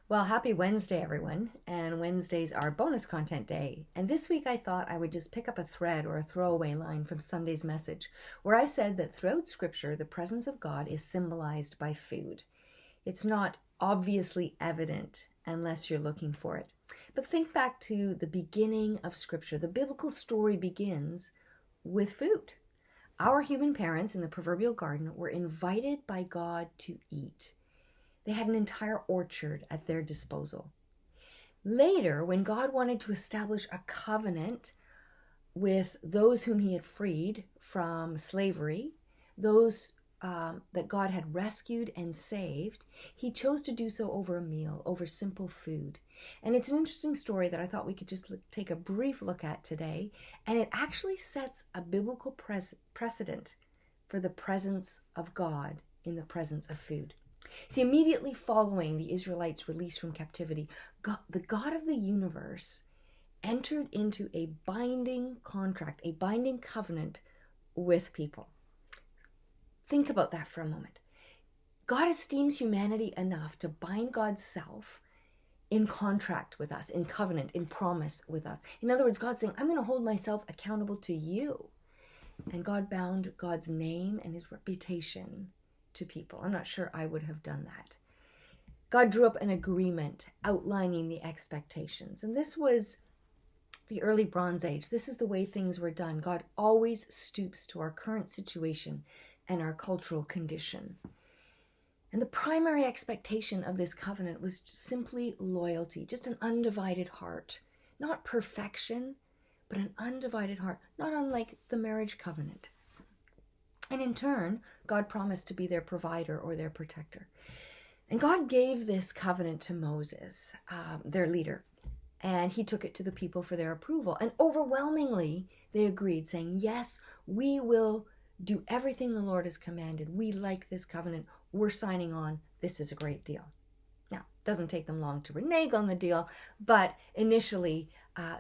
Well, happy Wednesday, everyone. And Wednesday's our bonus content day. And this week I thought I would just pick up a thread or a throwaway line from Sunday's message, where I said that throughout Scripture, the presence of God is symbolized by food. It's not obviously evident unless you're looking for it. But think back to the beginning of Scripture. The biblical story begins with food. Our human parents in the proverbial garden were invited by God to eat. They had an entire orchard at their disposal. Later, when God wanted to establish a covenant with those whom he had freed from slavery, those that God had rescued and saved, he chose to do so over a meal, over simple food. And it's an interesting story that I thought we could just take a brief look at today. And it actually sets a biblical precedent for the presence of God in the presence of food. See, immediately following the Israelites' release from captivity, the God of the universe entered into a binding contract, a binding covenant with people. Think about that for a moment. God esteems humanity enough to bind God's self in contract with us, in covenant, in promise with us. In other words, God's saying, I'm going to hold myself accountable to you. And God bound God's name and his reputation to people. I'm not sure I would have done that. God drew up an agreement outlining the expectations. And this was the early Bronze Age. This is the way things were done. God always stoops to our current situation and our cultural condition. And the primary expectation of this covenant was simply loyalty, just an undivided heart. Not perfection, but an undivided heart, not unlike the marriage covenant. And in turn, God promised to be their provider or their protector. And God gave this covenant to Moses, their leader, and he took it to the people for their approval. And overwhelmingly, they agreed, saying, yes, we will do everything the Lord has commanded. We like this covenant. We're signing on. This is a great deal. Now, it doesn't take them long to renege on the deal, but initially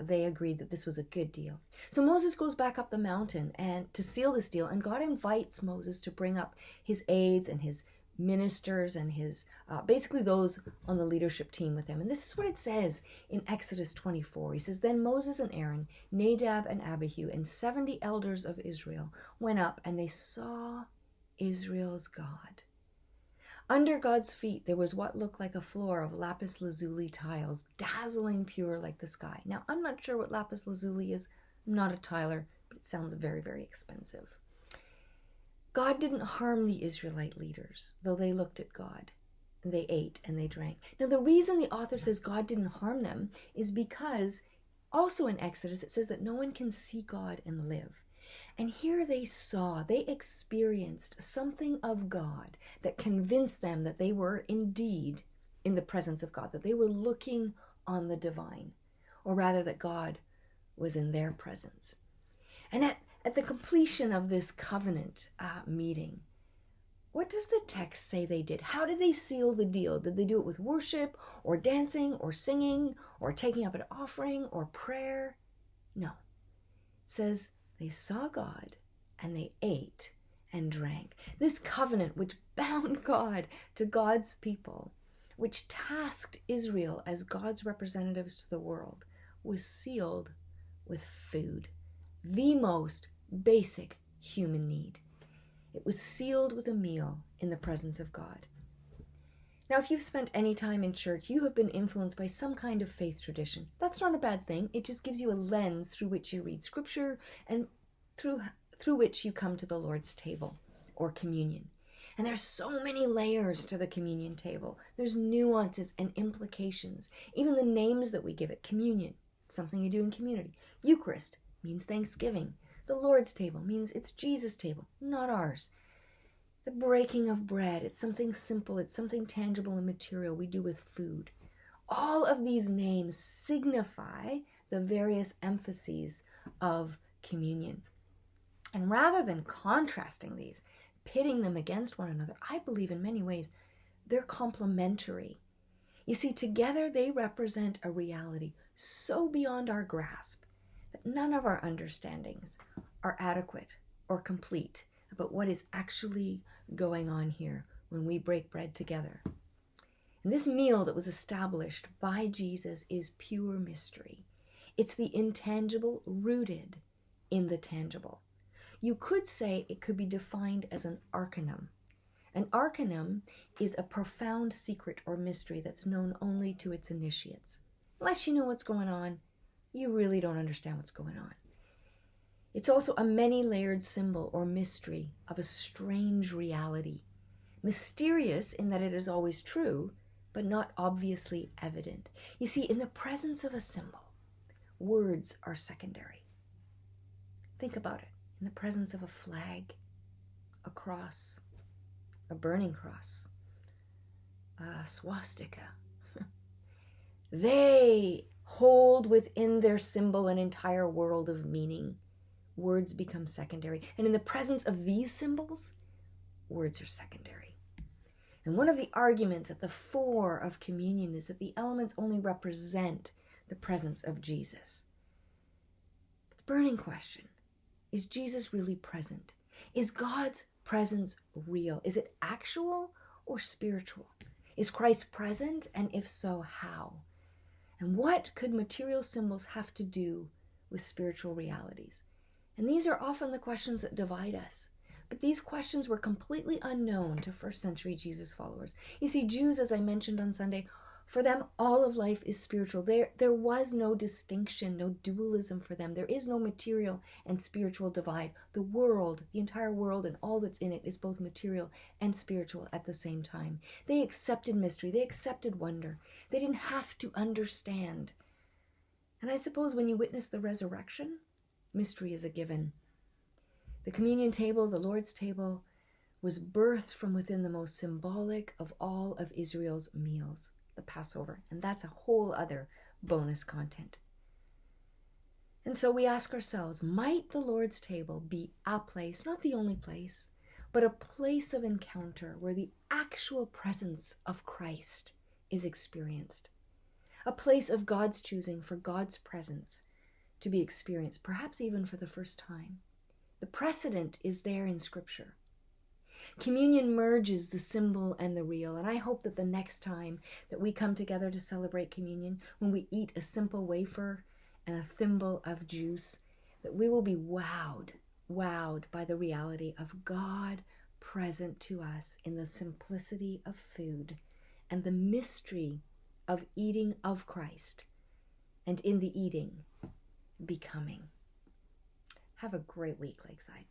they agreed that this was a good deal. So Moses goes back up the mountain and to seal this deal, and God invites Moses to bring up his aides and his ministers and his basically those on the leadership team with him. And this is what it says in Exodus 24. He says, then Moses and Aaron, Nadab and Abihu, and 70 elders of Israel went up, and they saw Israel's God. Under God's feet, there was what looked like a floor of lapis lazuli tiles, dazzling pure like the sky. Now, I'm not sure what lapis lazuli is. I'm not a tiler, but it sounds very, very expensive. God didn't harm the Israelite leaders, though they looked at God, and they ate and they drank. Now, the reason the author says God didn't harm them is because also in Exodus, it says that no one can see God and live. And here they experienced something of God that convinced them that they were indeed in the presence of God, that they were looking on the divine, or rather that God was in their presence. And at the completion of this covenant meeting, what does the text say they did? How did they seal the deal? Did they do it with worship or dancing or singing or taking up an offering or prayer? No. It says they saw God and they ate and drank. This covenant which bound God to God's people, which tasked Israel as God's representatives to the world, was sealed with food, the most basic human need. It was sealed with a meal in the presence of God. Now, if you've spent any time in church, you have been influenced by some kind of faith tradition. That's not a bad thing. It just gives you a lens through which you read Scripture and through which you come to the Lord's table or communion. And there's so many layers to the communion table. There's nuances and implications. Even the names that we give it. Communion, something you do in community. Eucharist means Thanksgiving. The Lord's table means it's Jesus' table, not ours. The breaking of bread, it's something simple, it's something tangible and material we do with food. All of these names signify the various emphases of communion. And rather than contrasting these, pitting them against one another, I believe in many ways they're complementary. You see, together they represent a reality so beyond our grasp that none of our understandings are adequate or complete about what is actually going on here when we break bread together. And this meal that was established by Jesus is pure mystery. It's the intangible rooted in the tangible. You could say it could be defined as an arcanum. An arcanum is a profound secret or mystery that's known only to its initiates. Unless you know what's going on, you really don't understand what's going on. It's also a many-layered symbol or mystery of a strange reality. Mysterious in that it is always true, but not obviously evident. You see, in the presence of a symbol, words are secondary. Think about it. In the presence of a flag, a cross, a burning cross, a swastika, they hold within their symbol an entire world of meaning. Words become secondary. And in the presence of these symbols, words are secondary. And one of the arguments at the fore of communion is that the elements only represent the presence of Jesus. But the burning question, is Jesus really present? Is God's presence real? Is it actual or spiritual? Is Christ present? And if so, how? And what could material symbols have to do with spiritual realities? And these are often the questions that divide us. But these questions were completely unknown to first century Jesus followers. You see, Jews, as I mentioned on Sunday, for them, all of life is spiritual. There was no distinction, no dualism for them. There is no material and spiritual divide. The world, the entire world and all that's in it is both material and spiritual at the same time. They accepted mystery. They accepted wonder. They didn't have to understand. And I suppose when you witness the resurrection, mystery is a given. The communion table, the Lord's table, was birthed from within the most symbolic of all of Israel's meals, the Passover. And that's a whole other bonus content. And so we ask ourselves, might the Lord's table be a place, not the only place, but a place of encounter where the actual presence of Christ is experienced? A place of God's choosing for God's presence to be experienced, perhaps even for the first time. The precedent is there in Scripture. Communion merges the symbol and the real, and I hope that the next time that we come together to celebrate communion, when we eat a simple wafer and a thimble of juice, that we will be wowed by the reality of God present to us in the simplicity of food and the mystery of eating of Christ, and in the eating, becoming. Have a great week, Lakeside.